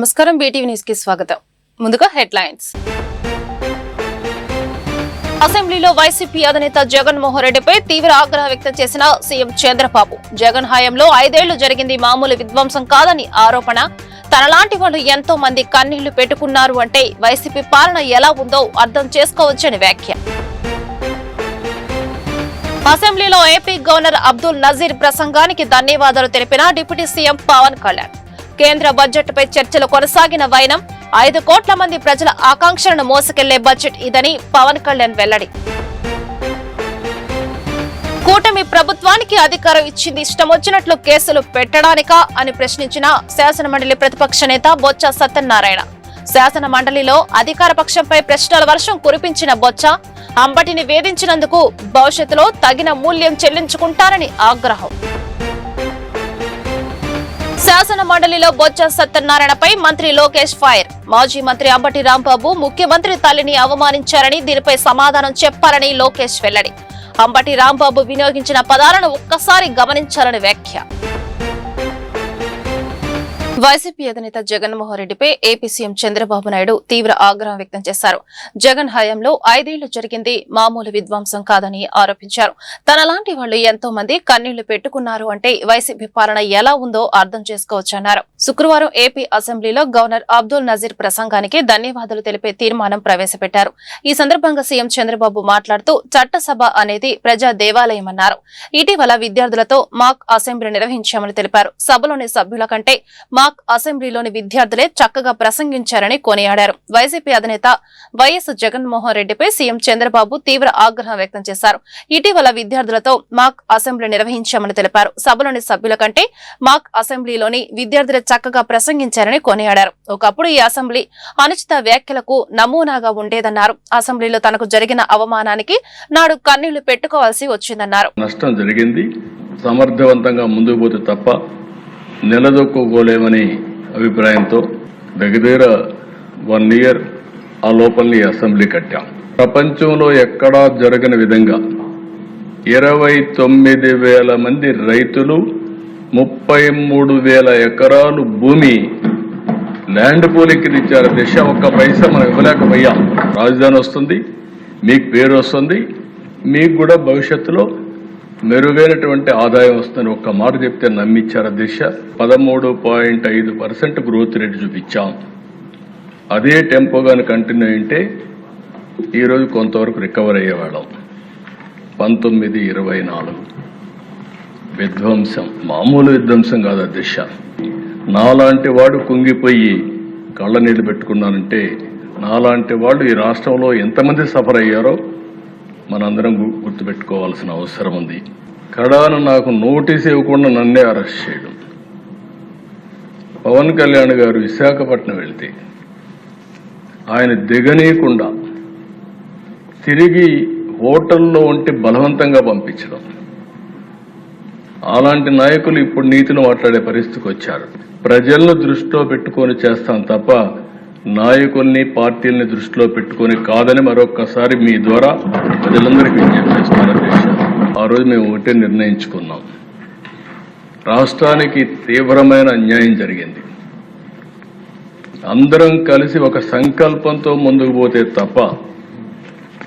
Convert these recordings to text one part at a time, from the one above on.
నమస్కారం BTV news కి స్వాగతం. ముందుగా హెడ్లైన్స్. అసెంబ్లీలో వైసీపీ అధినేత జగన్మోహన్ రెడ్డిపై తీవ్ర ఆగ్రహం వ్యక్తం చేసిన సీఎం చంద్రబాబు. జగన్ హయాంలో 5 ఏళ్లు జరిగింది మామూలు విధ్వంసం కాదని ఆరోపణ. తనలాంటి వాళ్ళు ఎంతో మంది కన్నీళ్లు పెట్టుకున్నారు అంటే వైసీపీ పాలన ఎలా ఉందో అర్థం చేసుకోవచ్చని వ్యాఖ్య. అసెంబ్లీలో ఏపీ గవర్నర్ అబ్దుల్ నజీర్ ప్రసంగానికి ధన్యవాదాలు తెలిపిన డిప్యూటీ సీఎం పవన్ కళ్యాణ్. కేంద్ర బడ్జెట్ పై చర్చలు కొనసాగిన వైనం. 5 కోట్ల మంది ప్రజల ఆకాంక్షలను మోసుకెళ్లే బడ్జెట్ ఇదని పవన్ కళ్యాణ్ వెల్లడి. కూటమి ప్రభుత్వానికి అధికారం ఇచ్చింది ఇష్టం వచ్చినట్లు కేసులు పెట్టడానికా అని ప్రశ్నించిన శాసనమండలి ప్రతిపక్ష నేత బొత్స సత్యనారాయణ. శాసన మండలిలో అధికార పక్షంపై ప్రశ్నల వర్షం కురిపించిన బొత్స అంబటిని వేధించినందుకు భవిష్యత్తులో తగిన మూల్యం చెల్లించుకుంటారని ఆగ్రహం. శాసన మండలిలో బొత్స సత్యనారాయణపై మంత్రి లోకేష్ ఫైర్. మాజీ మంత్రి అంబటి రాంబాబు ముఖ్యమంత్రి తల్లిని అవమానించారని దీనిపై సమాధానం చెప్పాలని లోకేష్ వెల్లడి. అంబటి రాంబాబు వినియోగించిన పదాలను ఒక్కసారి గమనించాలని వ్యాఖ్య. వైసీపీ అధినేత జగన్మోహన్ రెడ్డిపై ఏపీ సీఎం చంద్రబాబు నాయుడు తీవ్ర ఆగ్రహం వ్యక్తం చేశారు. జగన్ హయాంలో 5 ఏళ్లు జరిగింది మామూలు విధ్వంసం కాదని ఆరోపించారు. తనలాంటి వాళ్లు ఎంతో మంది కన్నీళ్లు పెట్టుకున్నారు అంటే వైసీపీ పాలన ఎలా ఉందో అర్థం చేసుకోవచ్చన్నారు. శుక్రవారం ఏపీ అసెంబ్లీలో గవర్నర్ అబ్దుల్ నజీర్ ప్రసంగానికి ధన్యవాదాలు తెలిపే తీర్మానం ప్రవేశపెట్టారు. ఈ సందర్భంగా సీఎం చంద్రబాబు మాట్లాడుతూ చట్టసభ అనేది ప్రజా దేవాలయమన్నారు. ఇటీవల విద్యార్థులతో మాక్ అసెంబ్లీ నిర్వహించామని తెలిపారు. సభలోని సభ్యుల కంటే మాక్ అసెంబ్లీలోని విద్యార్థులే చక్కగా ప్రసంగించారని కొనియాడారు. వైసీపీ అధినేత వైఎస్ జగన్మోహన్ రెడ్డిపై సీఎం చంద్రబాబు తీవ్ర ఆగ్రహం వ్యక్తం చేశారు. ఇటీవల విద్యార్థులతో మాక్ అసెంబ్లీ నిర్వహించామని తెలిపారు. సభలోని సభ్యుల కంటే మాక్ అసెంబ్లీలోని విద్యార్థులే చక్కగా ప్రసంగించారని కొనియాడారు. ఒకప్పుడు ఈ అసెంబ్లీ అనుచిత వ్యాఖ్యలకు నమూనాగా ఉండేదన్నారు. అసెంబ్లీలో తనకు జరిగిన అవమానానికి నాడు కన్నీళ్లు పెట్టుకోవాల్సి వచ్చిందన్నారు. నష్టం జరిగింది, సమర్థవంతంగా ముందుకు పోతే తప్ప నిలదొక్కుకోలేమని అభిప్రాయంతో దగ్గర 1 ఇయర్ ఆ లోపల్ని అసెంబ్లీ కట్టాం. ప్రపంచంలో ఎక్కడా జరగని విధంగా 29,000 మంది రైతులు 33,000 ఎకరాలు భూమి ల్యాండ్ పూలింగ్కి ఇచ్చారు. దిశ ఒక్క పైసా మనం ఇవ్వలేకపోయాం. రాజధాని వస్తుంది, మీకు పేరు వస్తుంది, మీకు కూడా భవిష్యత్తులో మెరుగైనటువంటి ఆదాయం వస్తుందని ఒక్క మాట చెప్తే నమ్మిచ్చారు. దిశ 13.5% గ్రోత్ రేట్ చూపించాం. అదే టెంపోగాని కంటిన్యూ అయింటే ఈరోజు కొంతవరకు రికవర్ అయ్యేవాళ్ళం. 1924 విధ్వంసం మామూలు విధ్వంసం కాదు. దిశ నాలాంటి వాడు కుంగిపోయి కళ్ళ నీళ్లు పెట్టుకున్నానంటే నాలాంటి వాళ్ళు ఈ రాష్ట్రంలో ఎంతమంది సఫర్ అయ్యారో మనందరం గుర్తుపెట్టుకోవాల్సిన అవసరం ఉంది. కడాను నాకు నోటీస్ ఇవ్వకుండా నన్నే అరెస్ట్ చేయడం. పవన్ కళ్యాణ్ గారు విశాఖపట్నం వెళ్తే ఆయన దిగనీయకుండా తిరిగి హోటల్లో ఉంటే బలవంతంగా పంపించడం. అలాంటి నాయకులు ఇప్పుడు నీతిని మాట్లాడే పరిస్థితికి వచ్చారు. ప్రజలను దృష్టిలో పెట్టుకొని చేస్తాం తప్ప నాయకుల్ని పార్టీల్ని దృష్టిలో పెట్టుకొని కాదని మరొక్కసారి మీ ద్వారా ప్రజలందరికీ విజ్ఞప్తి చేస్తున్నారు. ఆ రోజు మేము ఒకటే నిర్ణయించుకున్నాం. రాష్ట్రానికి తీవ్రమైన అన్యాయం జరిగింది. అందరం కలిసి ఒక సంకల్పంతో ముందుకు పోతే తప్ప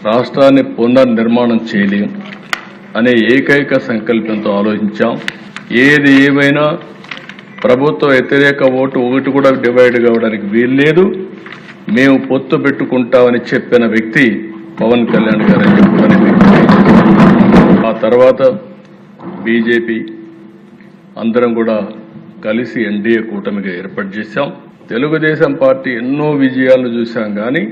రాష్ట్రాన్ని పునర్నిర్మాణం చేయలేం అనే ఏకైక సంకల్పంతో ఆలోచించాం. ఏది ఏమైనా ప్రభుత్వ వ్యతిరేక ఓటు ఒకటి కూడా డివైడ్ కావడానికి వీల్లేదు. మేము పొత్తు పెట్టుకుంటామని చెప్పిన వ్యక్తి పవన్ కళ్యాణ్ గారు అని చెప్పడానికి ఆ తర్వాత బీజేపీ అందరం కూడా కలిసి ఎన్డీఏ కూటమిగా ఏర్పాటు చేశాం. తెలుగుదేశం పార్టీ ఎన్నో విజయాలను చూశాం. కానీ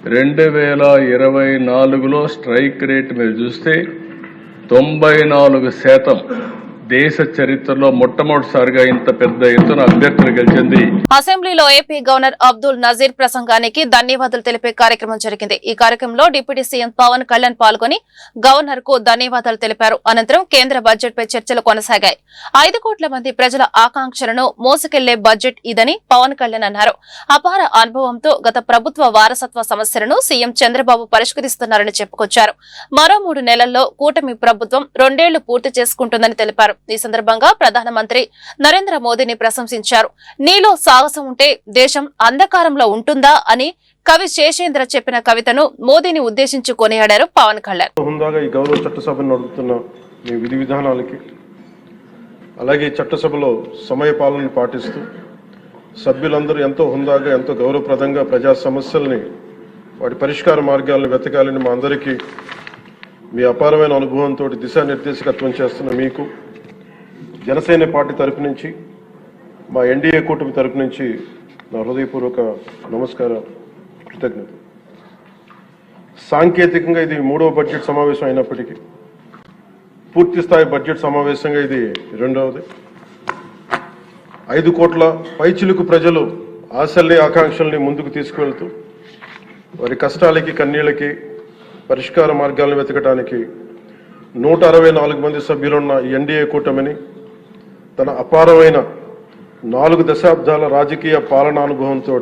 2024లో స్ట్రైక్ రేట్ మీరు చూస్తే 94% దేశ చరిత్రలో మొట్టమొదటిసారిగా ఇంత పెద్ద ఎత్తున అభ్యర్థులు గెలిచింది. అసెంబ్లీలో ఏపీ గవర్నర్ అబ్దుల్ నజీర్ ప్రసంగానికి ధన్యవాదాలు తెలిపే కార్యక్రమం జరిగింది. ఈ కార్యక్రమంలో డిప్యూటీ సీఎం పవన్ కళ్యాణ్ పాల్గొని గవర్నర్ కు ధన్యవాదాలు తెలిపారు. అనంతరం కేంద్ర బడ్జెట్ పై చర్చలు కొనసాగాయి. 5 కోట్ల మంది ప్రజల ఆకాంక్షలను మోసుకెళ్లే బడ్జెట్ ఇదని పవన్ కళ్యాణ్ అన్నారు. అపార అనుభవంతో గత ప్రభుత్వ వారసత్వ సమస్యలను సీఎం చంద్రబాబు పరిష్కరిస్తున్నారని చెప్పుకొచ్చారు. మరో 3 నెలల్లో కూటమి ప్రభుత్వం 2 ఏళ్లు పూర్తి చేసుకుంటుందని తెలిపారు. ఈ సందర్భంగా ప్రధానమంత్రి నరేంద్ర మోదీని ప్రశంసించారు. నీలో సాహసం ఉంటే దేశం అంధకారంలో ఉంటుందా అని కవి శేషేంద్ర చెప్పిన కవితను మోదీని ఉద్దేశించి కొనియాడారు పవన్ కళ్యాణ్. హుందాగా ఈ గౌరవ చట్టసభను నడుపుతున్న మీ విధి విధానాలకి, అలాగే చట్టసభలో సమయ పాలనను పాటిస్తూ సభ్యులందరూ ఎంతో హుందాగా, ఎంతో గౌరవప్రదంగా ప్రజా సమస్యల్ని, వాటి పరిష్కార మార్గాలను వెతకాలని మా అందరికీ మీ అపారమైన అనుభవంతో దిశానిర్దేశకత్వం చేస్తున్న మీకు జనసేన పార్టీ తరపు నుంచి, మా ఎన్డీఏ కూటమి తరపు నుంచి నా హృదయపూర్వక నమస్కారం, కృతజ్ఞత. సాంకేతికంగా ఇది 3వ బడ్జెట్ సమావేశం అయినప్పటికీ పూర్తి స్థాయి బడ్జెట్ సమావేశంగా ఇది 2వది. 5 కోట్ల పైచిలుకు ప్రజలు ఆశల్ని, ఆకాంక్షల్ని ముందుకు తీసుకువెళ్తూ వారి కష్టాలకి, కన్నీళ్ళకి పరిష్కార మార్గాలను వెతకడానికి 164 మంది సభ్యులున్న ఈ ఎన్డీఏ కూటమిని తన అపారమైన 4 దశాబ్దాల రాజకీయ పాలనానుభవంతో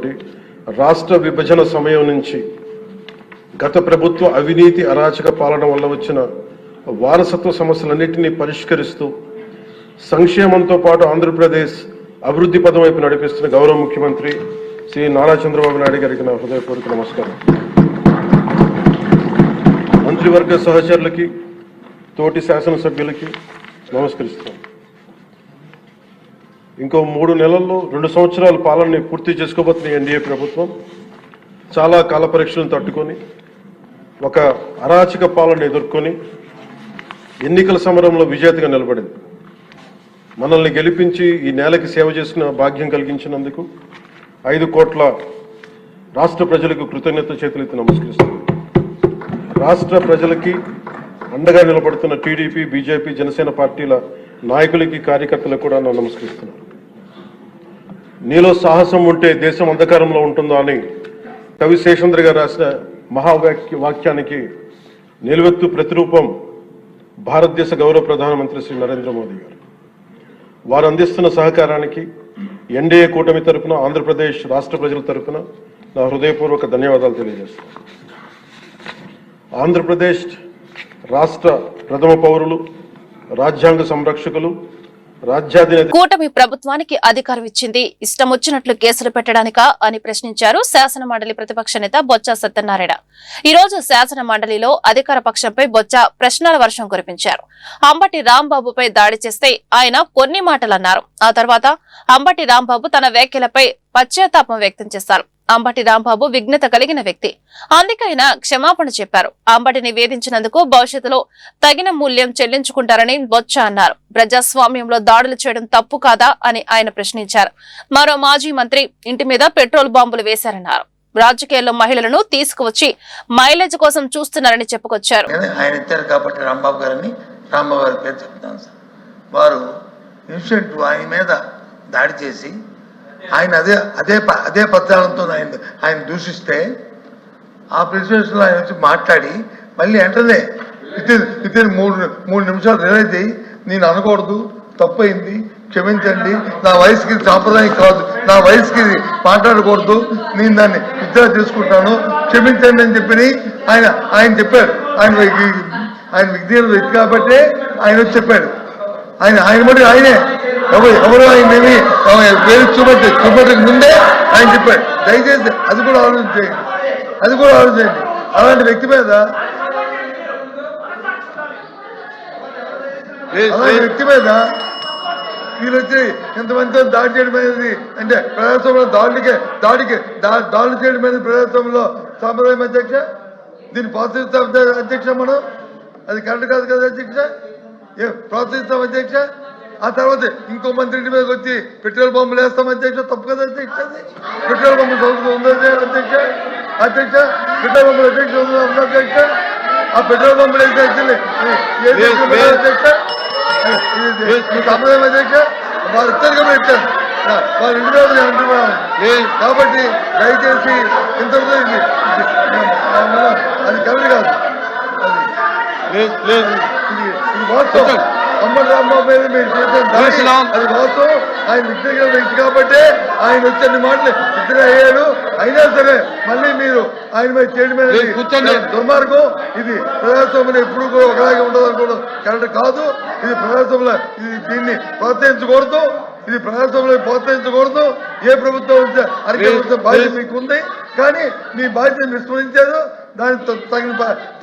రాష్ట్ర విభజన సమయం నుంచి గత ప్రభుత్వ అవినీతి, అరాచక పాలన వల్ల వచ్చిన వారసత్వ సమస్యలన్నింటినీ పరిష్కరిస్తూ సంక్షేమంతో పాటు ఆంధ్రప్రదేశ్ అభివృద్ధి పదం వైపు నడిపిస్తున్న గౌరవ ముఖ్యమంత్రి శ్రీ నారా చంద్రబాబు నాయుడు గారికి నా హృదయపూర్వక నమస్కారం. మంత్రివర్గ సహచరులకి, తోటి శాసనసభ్యులకి నమస్కరిస్తాను. ఇంకో 3 నెలల్లో 2 సంవత్సరాల పాలనని పూర్తి చేసుకోబోతున్న ఎన్డీఏ ప్రభుత్వం చాలా కాల పరీక్షలను తట్టుకొని ఒక అరాచక పాలన ఎదుర్కొని ఎన్నికల సమరంలో విజేతగా నిలబడింది. మనల్ని గెలిపించి ఈ నేలకి సేవ చేసిన భాగ్యం కలిగించినందుకు 5 కోట్ల రాష్ట్ర ప్రజలకు కృతజ్ఞత చేతులెత్తి నమస్కరిస్తున్నాను. రాష్ట్ర ప్రజలకి అండగా నిలబడుతున్న టీడీపీ, బీజేపీ, జనసేన పార్టీల నాయకులకి, కార్యకర్తలకు కూడా నా నమస్కరిస్తున్నాను. నీలో సాహసం ఉంటే దేశం అంధకారంలో ఉంటుందా అని కవి శేషేంద్ర గారు రాసిన వాక్యానికి నిలువెత్తు ప్రతిరూపం భారతదేశ గౌరవ ప్రధానమంత్రి శ్రీ నరేంద్ర మోదీ గారు. వారు అందిస్తున్న సహకారానికి ఎన్డీఏ కూటమి తరపున, ఆంధ్రప్రదేశ్ రాష్ట్ర ప్రజల తరపున నా హృదయపూర్వక ధన్యవాదాలు తెలియజేస్తున్నాను. ఆంధ్రప్రదేశ్ రాష్ట్ర ప్రథమ పౌరులు, రాజ్యాంగ సంరక్షకులు, రాజ్యాధినేత కూటమి ప్రభుత్వానికి అధికారం ఇచ్చింది ఇష్టం వచ్చినట్లు కేసులు పెట్టడానికా అని ప్రశ్నించారు శాసన మండలి ప్రతిపక్ష నేత బొత్స సత్యనారాయణ. ఈ రోజు శాసన మండలిలో అధికార పక్షంపై బొత్స ప్రశ్నల వర్షం కురిపించారు. అంబటి రాంబాబుపై దాడి చేస్తే ఆయన కొన్ని మాటలు అన్నారు. ఆ తర్వాత అంబటి రాంబాబు తన వ్యాఖ్యలపై పశ్చాత్తాపం వ్యక్తం చేశారు. అంబటి రాంబాబు విఘ్నత కలిగిన వ్యక్తి, అందుకైనా క్షమాపణ చెప్పారు. అంబటిని వేధించినందుకు భవిష్యత్తులో తగిన మూల్యం చెల్లించుకుంటారని బొత్స అన్నారు. ప్రజాస్వామ్యంలో దాడులు చేయడం తప్పు కాదా అని ఆయన ప్రశ్నించారు. మరో మాజీ మంత్రి ఇంటి మీద పెట్రోల్ బాంబులు వేశారన్నారు. రాజకీయాల్లో మహిళలను తీసుకువచ్చి మైలేజ్ కోసం చూస్తున్నారని చెప్పుకొచ్చారు. ఆయన ఇచ్చారు కాబట్టి రాంబాబు గారిని, రాంబాబు గారి పేరు చెప్తాను సార్. వారు ఇన్సిడెంట్ ఆయన మీద దాడి చేసి ఆయన అదే పద్యాలతో ఆయన దూషిస్తే ఆ ప్రెసిడెన్స్లో ఆయన వచ్చి మాట్లాడి మళ్ళీ వెంటనే వితిన్ 3 నిమిషాలు రిలైజ్ అయ్యి నేను అనకూడదు, తప్పైంది, క్షమించండి, నా వయసుకి సాంప్రదాయం కాదు, నా వయసుకి మాట్లాడకూడదు, నేను దాన్ని విత్డ్రా చేసుకుంటాను, క్షమించండి అని చెప్పి ఆయన చెప్పాడు. ఆయన వ్యక్తి కాబట్టి ఆయన వచ్చి చెప్పాడు. ఆయన బట్టి ఆయనే ఎవరు ఆయనేమి పేరు చూపట్టక ముందే ఆయన చెప్పాడు. దయచేసి అది కూడా ఆలోచించండి. అలాంటి వ్యక్తి మీద వీళ్ళు వచ్చి ఇంతమందితో దాడి చేయడం అనేది అంటే ప్రజాస్వామ్యంలో దాడులు చేయడం అనేది ప్రజాస్వామ్యంలో సాంప్రదాయం అధ్యక్ష. దీన్ని ప్రోత్సహిస్తాం అధ్యక్ష, మనం అది కరెక్ట్ కాదు కదా అధ్యక్ష, ప్రోత్సహిస్తాం అధ్యక్ష. ఆ తర్వాత ఇంకో మంత్రి ఇంటి మీదకి వచ్చి పెట్రోల్ బాంబులు వేస్తాం అధ్యక్ష, తప్పు కదా అధ్యక్ష. పెట్రోల్ బాంబులు సంస్థ ఉందా అధ్యక్ష? పెట్రోల్ బాంబులు అధ్యక్ష ఉందా అధ్యక్ష? ఆ పెట్రోల్ బాంబులు వేస్తే అధ్యక్ష సాంప్రదాయం అధ్యక్ష. వారు ఇచ్చారు కాబట్టి ఇచ్చారు, వారి ఇంటి మీద అంటున్నాను కాబట్టి దయచేసి ఇంతవరకు అది కరెక్ట్ కాదు. ఇది వాస్తవం. అంబటి రాంబాబు మీద మీరు చేసిన దాడి అది వాస్తవం. ఆయన వ్యక్తిగత వ్యక్తి కాబట్టి ఆయన వచ్చిన మాటలు ఇద్దరు అయ్యాడు. అయినా సరే మళ్ళీ మీరు ఆయన మీద చేయడం మీద దుర్మార్గం. ఇది ప్రజాస్వామ్యం ఎప్పుడు కూడా ఒకలాగే ఉండదు అనుకోవడం కరెక్ట్ కాదు. ఇది ప్రజాస్వామ్యంలో దీన్ని ప్రోత్సహించకూడదు. ఇది ప్రజాస్వామ్యంలో ప్రోత్సహించకూడదు. ఏ ప్రభుత్వం అరికట్టే బాధ్యత మీకు ఉంది, కానీ మీ బాధ్యతను విస్మరించారు. దానికి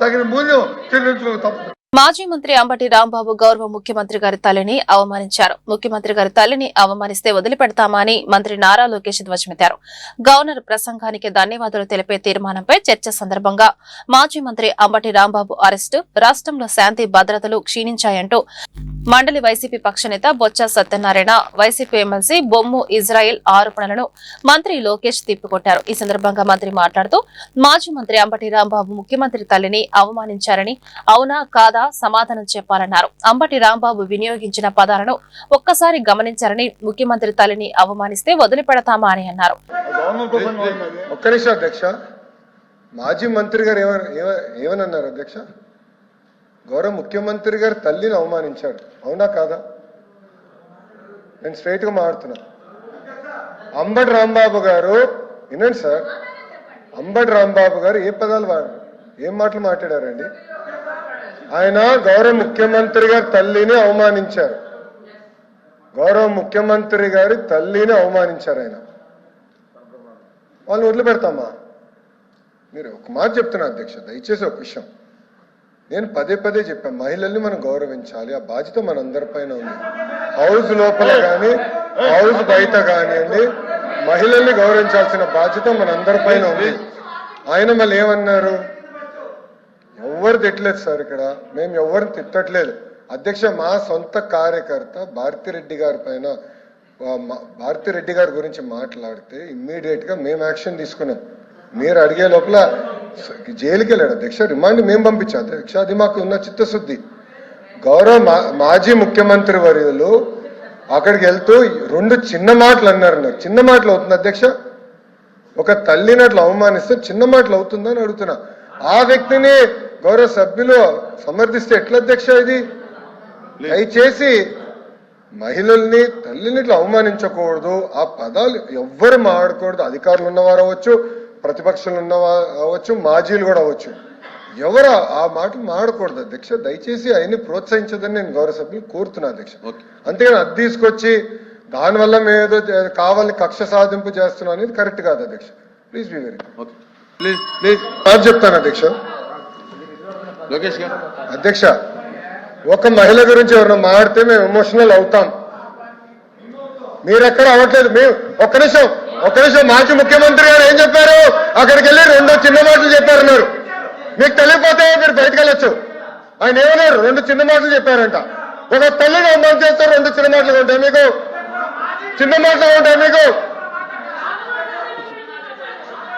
తగిన మూల్యం చెల్లించుకోక తప్పదు. మాజీ మంత్రి అంబటి రాంబాబు గౌరవ ముఖ్యమంత్రి గారి తల్లిని అవమానించారు. ముఖ్యమంత్రి గారి తల్లిని అవమానిస్తే వదిలిపెడతామా అని మంత్రి నారా లోకేష్ ధ్వజమెత్తారు. గవర్నర్ ప్రసంగానికి ధన్యవాదాలు తెలిపే తీర్మానంపై చర్చ సందర్భంగా మాజీ మంత్రి అంబటి రాంబాబు అరెస్టు, రాష్ట్రంలో శాంతి భద్రతలు క్షీణించాయంటూ మండలి వైసీపీ పక్షనేత బొత్స సత్యనారాయణ, వైసీపీ ఎమ్మెల్సీ బొమ్ము ఇజ్రాయిల్ ఆరోపణలను మంత్రి లోకేష్ తిప్పికొట్టారు. ఈ సందర్భంగా మంత్రి మాట్లాడుతూ మాజీ మంత్రి అంబటి రాంబాబు ముఖ్యమంత్రి తల్లిని అవమానించారని, అవునా కాదా సమాధానం చెప్పాలన్నారు. అంబటి రాంబాబు వినియోగించిన పదాలను ఒక్కసారి గమనించారని, ముఖ్యమంత్రి తల్లిని అవమానిస్తే వదిలిపెడతామా అని అన్నారు. ఒక్క నిమిషం అధ్యక్ష, మాజీ మంత్రి గారు ఏమన్నారు అధ్యక్ష? గౌరవ ముఖ్యమంత్రి గారు తల్లిని అవమానించాడు, అవునా కాదా? నేను స్ట్రైట్ గా మాట్లాడుతున్నా. అంబటి రాంబాబు గారు వినండి సార్, అంబటి రాంబాబు గారు ఏ పదాలు వాడారు, ఏం మాటలు మాట్లాడారండి? ఆయన గౌరవ ముఖ్యమంత్రి గారి తల్లిని అవమానించారు. గౌరవ ముఖ్యమంత్రి గారి తల్లిని అవమానించారు. ఆయన వాళ్ళని వదిలిపెడతామా? మీరు ఒక మాట చెప్తున్నా అధ్యక్ష, దయచేసి ఒక విషయం నేను పదే పదే చెప్పాను, మహిళల్ని మనం గౌరవించాలి. ఆ బాధ్యత మనందరిపైన ఉంది. హౌస్ లోపల కానీ హౌస్ బయట కానివ్వండి, మహిళల్ని గౌరవించాల్సిన బాధ్యత మనందరిపైన ఉంది. ఆయన మళ్ళీ ఏమన్నారు? ఎవరు తిట్టలేదు సార్, ఇక్కడ మేము ఎవరిని తిట్టట్లేదు అధ్యక్ష. మా సొంత కార్యకర్త భారతిరెడ్డి గారి పైన, భారతిరెడ్డి గారి గురించి మాట్లాడితే ఇమ్మీడియట్ గా మేము యాక్షన్ తీసుకున్నాం. మీరు అడిగే లోపల జైలుకి వెళ్ళాడు అధ్యక్ష, రిమాండ్ మేము పంపించాం అధ్యక్ష. అది మాకు ఉన్న చిత్తశుద్ధి. గౌరవ మాజీ ముఖ్యమంత్రి వర్యులు అక్కడికి వెళ్తూ రెండు చిన్న మాటలు అన్నారు. చిన్న మాటలు అవుతుంది అధ్యక్ష? ఒక తల్లిని అట్లా అవమానిస్తే చిన్న మాటలు అవుతుందని అడుగుతున్నా. ఆ వ్యక్తిని గౌరవ సభ్యులు సమర్థిస్తే ఎట్లా అధ్యక్ష? ఇది దయచేసి మహిళల్ని తల్లిని ఇట్లా అవమానించకూడదు. ఆ పదాలు ఎవ్వరు మాట్లాడకూడదు. అధికారులు ఉన్నవారు అవ్వచ్చు, ప్రతిపక్షాలు ఉన్నవారు అవ్వచ్చు, మాజీలు కూడా అవ్వచ్చు. ఎవరు ఆ మాటలు మాడకూడదు అధ్యక్ష. దయచేసి ఆయన్ని ప్రోత్సహించదని నేను గౌరవ సభ్యులు కోరుతున్నా అధ్యక్ష. అంతేగాని అది తీసుకొచ్చి దానివల్ల మేము ఏదో కావాలని కక్ష సాధింపు చేస్తున్నాం అనేది కరెక్ట్ కాదు అధ్యక్ష. ప్లీజ్ బి వెరీ ప్లీజ్ చెప్తాను అధ్యక్ష. అధ్యక్ష, ఒక మహిళ గురించి ఎవరైనా మాడితే మేము ఎమోషనల్ అవుతాం. మీరెక్కడ అవ్వట్లేదు. మేము ఒక్క నిమిషం మాజీ ముఖ్యమంత్రి గారు ఏం చెప్పారు? అక్కడికి వెళ్ళి రెండు చిన్న మాటలు చెప్పారన్నారు. మీకు తెలియకపోతే మీరు బయటకు వెళ్ళొచ్చు. ఆయన ఏమన్నారు? రెండు చిన్న మాటలు చెప్పారంట. ఒక తల్లిని అవమానం చేస్తారు, రెండు చిన్న మాటలు ఉంటాయి మీకు? చిన్న మాటలు ఉంటాయి మీకు?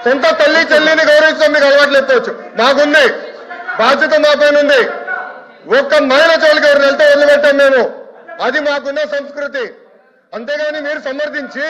సొంత తల్లి చెల్లిని గౌరవించడం మీకు అలవాట్లు ఎత్తవచ్చు. మాకుంది, బాధ్యత మా పైన ఉంది. ఒక్క మహిళ చోలికి ఎవరు వెళ్తే వదిలిపెట్టాం మేము. అది మాకున్న సంస్కృతి. అంతేగాని మీరు సమర్థించి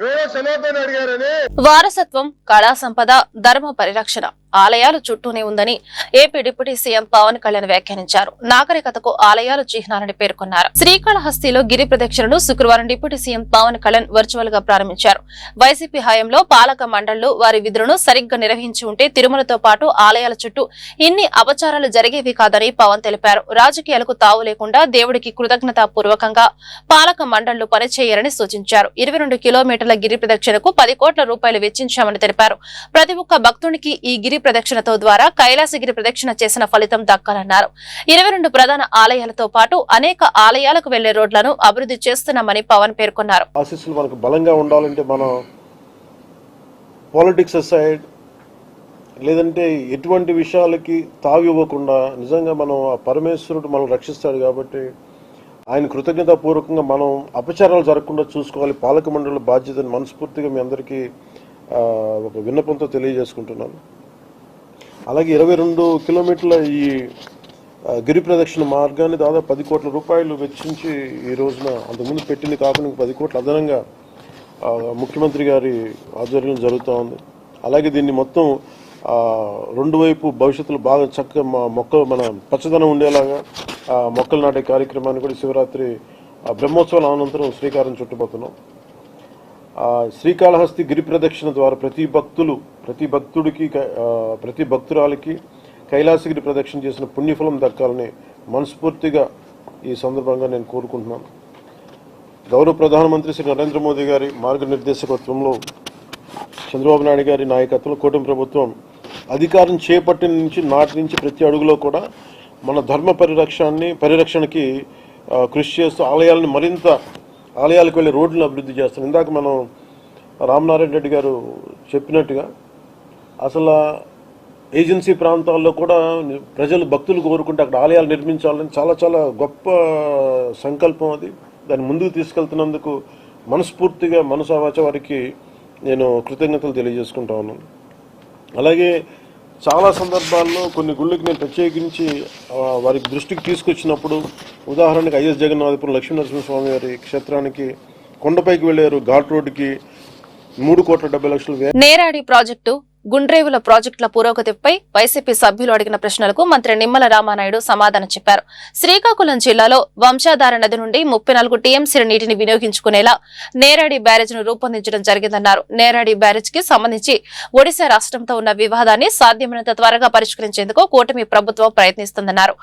ఏదో క్షమాపణ అడిగారని. వారసత్వం, కళా సంపద, ధర్మ పరిరక్షణ ఆలయాలు చుట్టూనే ఉందని AP deputy CM Pawan Kalyan వ్యాఖ్యానించారు. నాగరికతకు ఆలయాలు చిహ్నాలని పేర్కొన్నారు. శ్రీకాళహస్తిలో గిరి ప్రదక్షిణను శుక్రవారం deputy CM Pawan Kalyan virtual గా ప్రారంభించారు. వైసీపీ హయాంలో పాలక మండళ్లు వారి విధులను సరిగ్గా నిర్వహించి ఉంటే తిరుమలతో పాటు ఆలయాల చుట్టూ ఇన్ని అపచారాలు జరిగేవి కాదని పవన్ తెలిపారు. రాజకీయాలకు తావు లేకుండా దేవుడికి కృతజ్ఞతాపూర్వకంగా పాలక మండళ్లు పనిచేయాలని సూచించారు. 22 కిలోమీటర్ల గిరి ప్రదక్షిణకు 10 కోట్ల రూపాయలు వెచ్చించామని తెలిపారు. ప్రతి ఒక్క భక్తునికి ఈ గిరి ప్రదక్షిణతో ద్వారా కైలాసగిరి ప్రదక్షిణ చేసిన ఫలితం దక్కాలన్నారు. 22 ప్రధాన ఆలయాలతో పాటు అనేక ఆలయాలకు వెళ్లే రోడ్లను అభివృద్ధి చేస్తున్నామని పవన్ పేర్కొన్నారు. ఆశీస్సులు మనకు బలంగా ఉండాలంటే మనం పాలిటిక్స్ అసైడ్ లేదంటే ఎటువంటి విషయాలకి తావివ్వకుండా నిజంగా మనం ఆ పరమేశ్వరుడు మనం రక్షిస్తాడు కాబట్టి ఆయన కృతజ్ఞతాపూర్వకంగా మనం అపచారాలు జరగకుండా చూసుకోవాలి. పాలక మండలి బాధ్యతను మనస్ఫూర్తిగా మీ అందరికీ ఒక విన్నపంతో తెలియజేసుకుంటున్నాను. అలాగే 22 కిలోమీటర్ల ఈ గిరి ప్రదక్షిణ మార్గాన్ని దాదాపు 10 కోట్ల రూపాయలు వెచ్చించి ఈ రోజున అంతకుముందు పెట్టింది కాకుండా 10 కోట్ల అదనంగా ముఖ్యమంత్రి గారి ఆధ్వర్యంలో జరుగుతూ ఉంది. అలాగే దీన్ని మొత్తం రెండు వైపు భవిష్యత్తులో బాగా చక్కగా మన పచ్చదనం ఉండేలాగా మొక్కలు నాటే కార్యక్రమాన్ని కూడా శివరాత్రి బ్రహ్మోత్సవాల అనంతరం శ్రీకారం చుట్టబోతున్నాం. శ్రీకాళహస్తి గిరి ప్రదక్షిణ ద్వారా ప్రతి భక్తుడికి ప్రతి భక్తురాలికి కైలాసగిరి ప్రదక్షిణ చేసిన పుణ్యఫలం దక్కాలని మనస్ఫూర్తిగా ఈ సందర్భంగా నేను కోరుకుంటున్నాను. గౌరవ ప్రధానమంత్రి శ్రీ నరేంద్ర మోదీ గారి మార్గనిర్దేశకత్వంలో చంద్రబాబు నాయుడు గారి నాయకత్వంలో కూటమి ప్రభుత్వం అధికారం చేపట్టిన నాటి నుంచి ప్రతి అడుగులో కూడా మన ధర్మ పరిరక్షణకి కృషి చేస్తూ ఆలయాలకు వెళ్ళే రోడ్లను అభివృద్ధి చేస్తాం. ఇందాక మనం రామనారాయణ రెడ్డి గారు చెప్పినట్టుగా అసలు ఏజెన్సీ ప్రాంతాల్లో కూడా భక్తులు కోరుకుంటే అక్కడ ఆలయాలు నిర్మించాలని చాలా గొప్ప సంకల్పం అది. దాన్ని ముందుకు తీసుకెళ్తున్నందుకు మనస్ఫూర్తిగా మనసావాచ వారికి నేను కృతజ్ఞతలు తెలియజేసుకుంటా ఉన్నాను. అలాగే చాలా సందర్భాల్లో కొన్ని గుళ్ళకి నేను ప్రత్యేకించి వారికి దృష్టికి తీసుకొచ్చినప్పుడు, ఉదాహరణకి ఐఎస్ జగన్నాథపురం లక్ష్మీనరసింహస్వామి వారి క్షేత్రానికి కొండపైకి వెళ్లారు, ఘాట్ రోడ్డుకి 3,70,00,000 నేరాడి ప్రాజెక్టు గుండ్రేవుల ప్రాజెక్టుల పురోగతిపై వైసీపీ సభ్యులు అడిగిన ప్రశ్నలకు మంత్రి నిమ్మల రామానాయుడు సమాధానం చెప్పారు. శ్రీకాకుళం జిల్లాలో వంశాధార నది నుండి 34 టీఎంసీల నీటిని వినియోగించుకునేలా నేరాడి బ్యారేజ్ను రూపొందించడం జరిగిందన్నారు. నేరాడి బ్యారేజ్ కి సంబంధించి ఒడిశా రాష్ట్రంతో ఉన్న వివాదాన్ని సాధ్యమైనంత త్వరగా పరిష్కరించేందుకు కూటమి ప్రభుత్వం ప్రయత్నిస్తుందన్నారు.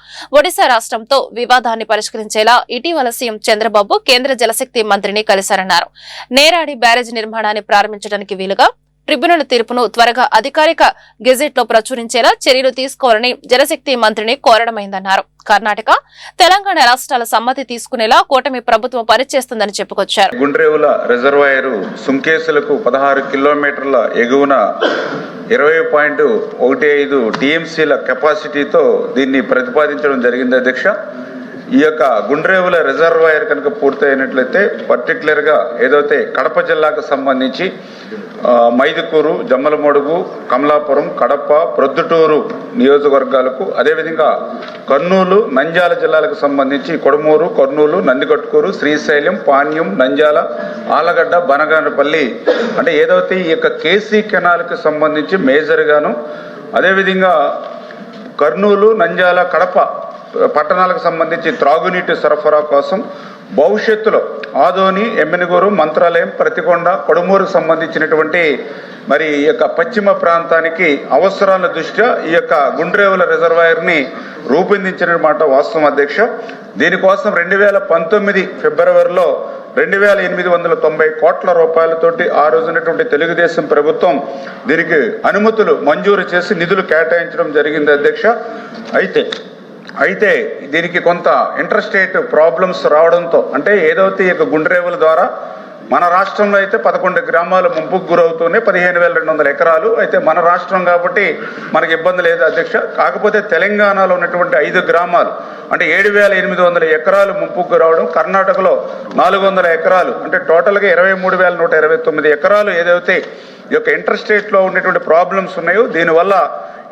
ఒడిశా రాష్ట్రంతో వివాదాన్ని పరిష్కరించేలా ఇటీవల సీఎం చంద్రబాబు కేంద్ర జలశక్తి మంత్రిని కలిశారన్నారు. నేరాడి బ్యారేజ్ నిర్మాణాన్ని ప్రారంభించడానికి వీలుగా ట్రిబ్యునల్ తీర్పును త్వరగా అధికారిక గెజెట్ లో ప్రచురించేలా చర్యలు తీసుకోవాలని జలశక్తి మంత్రిని కోరడమైందన్నారు. కర్ణాటక, తెలంగాణ రాష్ట్రాల సమ్మతి తీసుకునేలా కూటమి ప్రభుత్వం పనిచేస్తుందని చెప్పుకొచ్చారు. గుండ్రేవుల రిజర్వాయరు సుంకేసులకు 16 కిలోమీటర్ల ఎగువన 20.15 టీఎంసీల కెపాసిటీతో దీన్ని ప్రతిపాదించడం జరిగింది అధ్యక్ష. ఈ యొక్క గుండ్రేవుల రిజర్వాయర్ కనుక పూర్తయినట్లయితే పర్టికులర్గా ఏదైతే కడప జిల్లాకు సంబంధించి మైదుకూరు, జమ్మలమడుగు, కమలాపురం, కడప, ప్రొద్దుటూరు నియోజకవర్గాలకు, అదేవిధంగా కర్నూలు, నంద్యాల జిల్లాలకు సంబంధించి కొడమూరు, కర్నూలు, నందికొట్కూరు, శ్రీశైలం, పాణ్యం, నంద్యాల, ఆలగడ్డ, బనగానపల్లి అంటే ఏదైతే ఈ యొక్క కేసీ కెనాల్కి సంబంధించి మేజర్గాను, అదేవిధంగా కర్నూలు, నంద్యాల, కడప పట్టణాలకు సంబంధించి త్రాగునీటి సరఫరా కోసం భవిష్యత్తులో ఆదోని, ఎమ్మినగూరు, మంత్రాలయం, ప్రతికొండ, కొడుమూరుకు సంబంధించినటువంటి మరి ఈ యొక్క పశ్చిమ ప్రాంతానికి అవసరాల దృష్ట్యా ఈ యొక్క గుండ్రేవుల రిజర్వాయర్ని రూపొందించిన మాట వాస్తవం అధ్యక్ష. దీనికోసం 2019 ఫిబ్రవరిలో 2,890 కోట్ల రూపాయలతోటి ఆ రోజునటువంటి తెలుగుదేశం ప్రభుత్వం దీనికి అనుమతులు మంజూరు చేసి నిధులు కేటాయించడం జరిగింది అధ్యక్ష. అయితే దీనికి కొంత ఇంటర్స్టేట్ ప్రాబ్లమ్స్ రావడంతో, అంటే ఏదైతే ఈ గుండ్రేవుల ద్వారా మన రాష్ట్రంలో అయితే 11 గ్రామాలు ముంపుకు గురవుతూనే 15,200 ఎకరాలు అయితే మన రాష్ట్రం కాబట్టి మనకి ఇబ్బంది లేదు అధ్యక్ష. కాకపోతే తెలంగాణలో ఉన్నటువంటి 5 గ్రామాలు అంటే 7,800 ఎకరాలు ముంపుకు గురవడం, కర్ణాటకలో 400 ఎకరాలు అంటే టోటల్గా 23,129 ఎకరాలు ఏదైతే ఈ యొక్క ఇంటర్స్టేట్లో ఉన్నటువంటి ప్రాబ్లమ్స్ ఉన్నాయో దీనివల్ల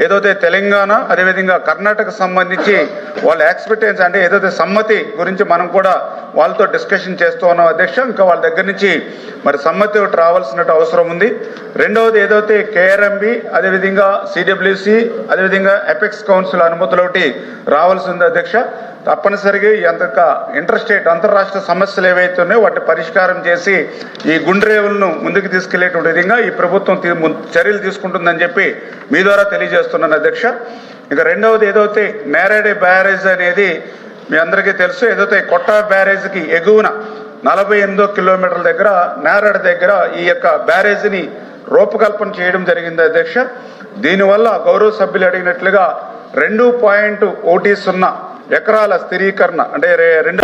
ఏదైతే తెలంగాణ అదేవిధంగా కర్ణాటక సంబంధించి వాళ్ళ ఎక్స్పెక్టెన్స్ అంటే ఏదైతే సమ్మతి గురించి మనం కూడా వాళ్ళతో డిస్కషన్ చేస్తూ ఉన్నాం అధ్యక్ష. ఇంకా వాళ్ళ దగ్గర నుంచి మరి సమ్మతి ఒకటి రావాల్సిన అవసరం ఉంది. రెండవది ఏదైతే కేఆర్ఎంబి అదేవిధంగా సిడబ్ల్యూసి అదేవిధంగా ఎపెక్స్ కౌన్సిల్ అనుమతులు ఒకటి రావాల్సి ఉంది అధ్యక్ష. తప్పనిసరిగా ఇంటర్స్టేట్ అంతర్రాష్ట్ర సమస్యలు ఏవైతే ఉన్నాయో వాటిని పరిష్కారం చేసి ఈ గుండ్రేవులను ముందుకు తీసుకెళ్లేటువంటి విధంగా ఈ ప్రభుత్వం చర్యలు తీసుకుంటుందని చెప్పి మీ ద్వారా తెలియజేస్తున్నాను అధ్యక్ష. ఇక రెండవది ఏదైతే నేరాడి బ్యారేజ్ అనేది మీ అందరికీ తెలుసు. ఏదైతే కొట్ట బ్యారేజ్కి ఎగువన 48 కిలోమీటర్ల దగ్గర నేరాడి దగ్గర ఈ యొక్క బ్యారేజ్ని రూపకల్పన చేయడం జరిగింది అధ్యక్ష. దీనివల్ల గౌరవ సభ్యులు అడిగినట్లుగా 2.10 ఎకరాల స్థిరీకరణ అంటే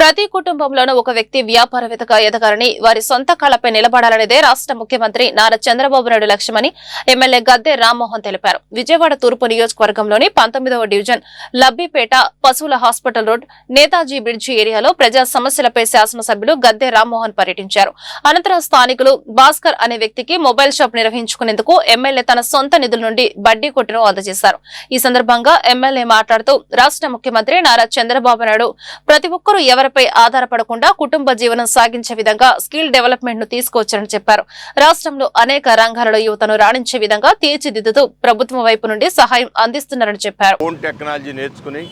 ప్రతి కుటుంబంలోనూ ఒక వ్యక్తి వ్యాపారవేత్తగా ఎదగాలని, వారి సొంత కాళ్లపై నిలబడాలనేదే రాష్ట్ర ముఖ్యమంత్రి నారా చంద్రబాబు నాయుడు లక్ష్యమని ఎమ్మెల్యే గద్దె రామ్మోహన్ తెలిపారు. విజయవాడ తూర్పు నియోజకవర్గంలోని 19వ డివిజన్ లబ్బిపేట పశువుల హాస్పిటల్ రోడ్, నేతాజీ బ్రిడ్జి ఏరియాలో ప్రజా సమస్యలపై శాసనసభ్యులు గద్దె రామ్మోహన్ పర్యటించారు. అనంతరం స్థానికులు భాస్కర్ అనే వ్యక్తికి మొబైల్ షాప్ నిర్వహించుకునేందుకు ఎమ్మెల్యే తన సొంత నిధుల నుండి బడ్డీ కొట్టును అందజేశారు. ఈ సందర్భంగా ఎమ్మెల్యే మాట్లాడుతూ రాష్ట్ర ముఖ్యమంత్రి నారా చంద్రబాబు నాయుడు ప్రతి ఒక్కరూ ఎవరిపై ఆధారపడకుండా కుటుంబ జీవనం సాగించే విధంగా స్కిల్ డెవలప్మెంట్ ను తీసుకొచ్చారని చెప్పారు. రాష్ట్రంలో అనేక రంగాలలో యువతను రాణించే విధంగా తీర్చిదిద్దుతూ ప్రభుత్వం వైపు నుండి సహాయం అందిస్తున్నారని చెప్పారు. ఫోన్ టెక్నాలజీ నేర్చుకుని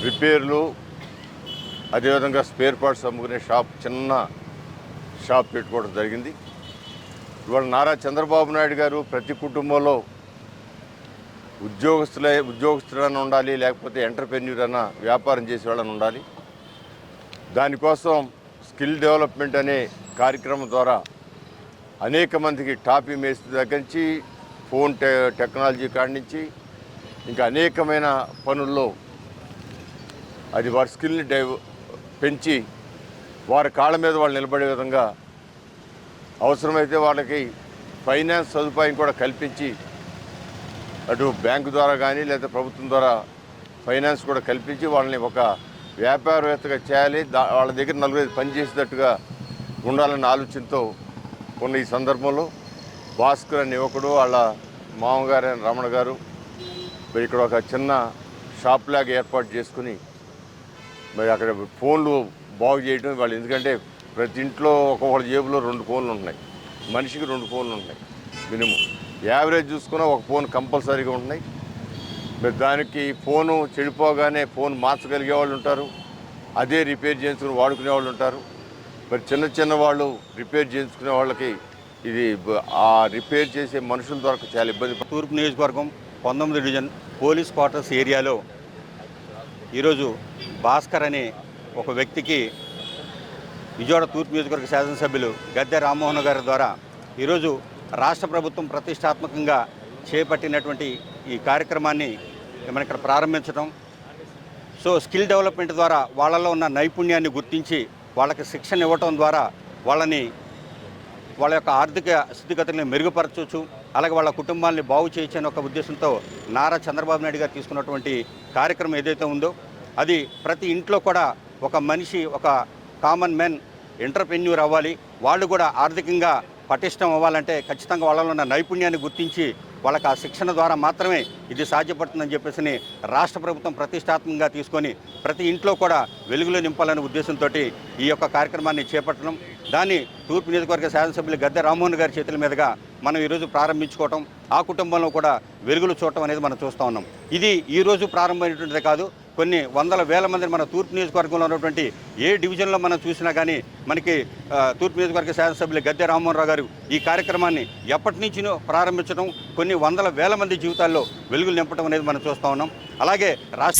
రిపేర్లు అదేవిధంగా స్పేర్ పార్ట్స్ అమ్ముకునే చిన్న షాప్ పెట్టుకోవడం జరిగింది. ఇవాళ నారా చంద్రబాబు నాయుడు గారు ప్రతి కుటుంబంలో ఉద్యోగస్తులైనా ఉండాలి, లేకపోతే ఎంటర్ప్రెన్యూర్ అన్న వ్యాపారం చేసేవాళ్ళని ఉండాలి. దానికోసం స్కిల్ డెవలప్మెంట్ అనే కార్యక్రమం ద్వారా అనేక మందికి టాపీ మేస్త్రి దగ్గర నుంచి ఫోన్ టెక్నాలజీ కాడి నుంచి ఇంకా అనేకమైన పనుల్లో అది వారి స్కిల్ని పెంచి వారి కాళ్ళ మీద వాళ్ళు నిలబడే విధంగా అవసరమైతే వాళ్ళకి ఫైనాన్స్ సదుపాయం కూడా కల్పించి అటు బ్యాంకు ద్వారా కానీ లేదా ప్రభుత్వం ద్వారా ఫైనాన్స్ కూడా కల్పించి వాళ్ళని ఒక వ్యాపారవేత్తగా చేయాలి, వాళ్ళ దగ్గర నలుగురు పనిచేసేటట్టుగా ఉండాలన్న ఆలోచనతో ఉన్న ఈ సందర్భంలో భాస్కర్ అనే యువకుడు వాళ్ళ మామగారు రమణ గారు మరి ఇక్కడ ఒక చిన్న షాప్ లాగా ఏర్పాటు చేసుకుని మరి అక్కడ ఫోన్లు బాగు చేయడం వాళ్ళు. ఎందుకంటే ప్రతి ఇంట్లో ఒక్కొక్కళ్ళ జేబులో 2 ఫోన్లు ఉన్నాయి, మనిషికి 2 ఫోన్లు ఉన్నాయి మినిమం. యావరేజ్ చూసుకున్నా ఒక ఫోన్ కంపల్సరీగా ఉన్నాయి. మరి దానికి ఫోను చెడిపోగానే ఫోన్ మార్చగలిగే వాళ్ళు ఉంటారు, అదే రిపేర్ చేయించుకుని వాడుకునే వాళ్ళు ఉంటారు. మరి చిన్న వాళ్ళు రిపేర్ చేయించుకునే వాళ్ళకి ఇది ఆ రిపేర్ చేసే మనుషుల ద్వారా చాలా ఇబ్బంది. తూర్పు నియోజకవర్గం 19 డివిజన్ పోలీస్ క్వార్టర్స్ ఏరియాలో ఈరోజు భాస్కర్ అనే ఒక వ్యక్తికి విజయవాడ తూర్పు నియోజకవర్గ శాసనసభ్యులు గద్దె రామ్మోహన్ గారి ద్వారా ఈరోజు రాష్ట్ర ప్రభుత్వం ప్రతిష్టాత్మకంగా చేపట్టినటువంటి ఈ కార్యక్రమాన్ని మనం ఇక్కడ ప్రారంభించడం. సో స్కిల్ డెవలప్మెంట్ ద్వారా వాళ్ళలో ఉన్న నైపుణ్యాన్ని గుర్తించి వాళ్ళకి శిక్షణ ఇవ్వటం ద్వారా వాళ్ళ యొక్క ఆర్థిక స్థితిగతులను మెరుగుపరచవచ్చు, అలాగే వాళ్ళ కుటుంబాన్ని బాగు చేయొచ్చు అనే ఒక ఉద్దేశంతో నారా చంద్రబాబు నాయుడు గారు తీసుకున్నటువంటి కార్యక్రమం ఏదైతే ఉందో అది ప్రతి ఇంట్లో కూడా ఒక మనిషి, ఒక కామన్ మ్యాన్ ఎంటర్ప్రెన్యూర్ అవ్వాలి. వాళ్ళు కూడా ఆర్థికంగా పటిష్టం అవ్వాలంటే ఖచ్చితంగా వాళ్ళలో ఉన్న నైపుణ్యాన్ని గుర్తించి వాళ్ళకి ఆ శిక్షణ ద్వారా మాత్రమే ఇది సాధ్యపడుతుందని చెప్పేసి రాష్ట్ర ప్రభుత్వం ప్రతిష్టాత్మకంగా తీసుకొని ప్రతి ఇంట్లో కూడా వెలుగులో నింపాలనే ఉద్దేశంతో ఈ యొక్క కార్యక్రమాన్ని చేపట్టడం, దాన్ని తూర్పు నియోజకవర్గ శాసనసభ్యులు గద్దె రామ్మోహన్ గారి చేతుల మీదుగా మనం ఈరోజు ప్రారంభించుకోవటం, ఆ కుటుంబంలో కూడా వెలుగులు చూడటం అనేది మనం చూస్తూ ఉన్నాం. ఇది ఈరోజు ప్రారంభమైనటువంటిది కాదు, కొన్ని వందల వేల మందిని మన తూర్పు నియోజకవర్గంలో ఉన్నటువంటి ఏ డివిజన్లో మనం చూసినా కానీ మనకి తూర్పు నియోజకవర్గ శాసనసభ్యులు గద్దె రామ్మోహన్ రావు గారు ఈ కార్యక్రమాన్ని ఎప్పటి నుంచినో ప్రారంభించడం, కొన్ని వందల వేల మంది జీవితాల్లో వెలుగులు నింపడం అనేది మనం చూస్తూ ఉన్నాం. అలాగే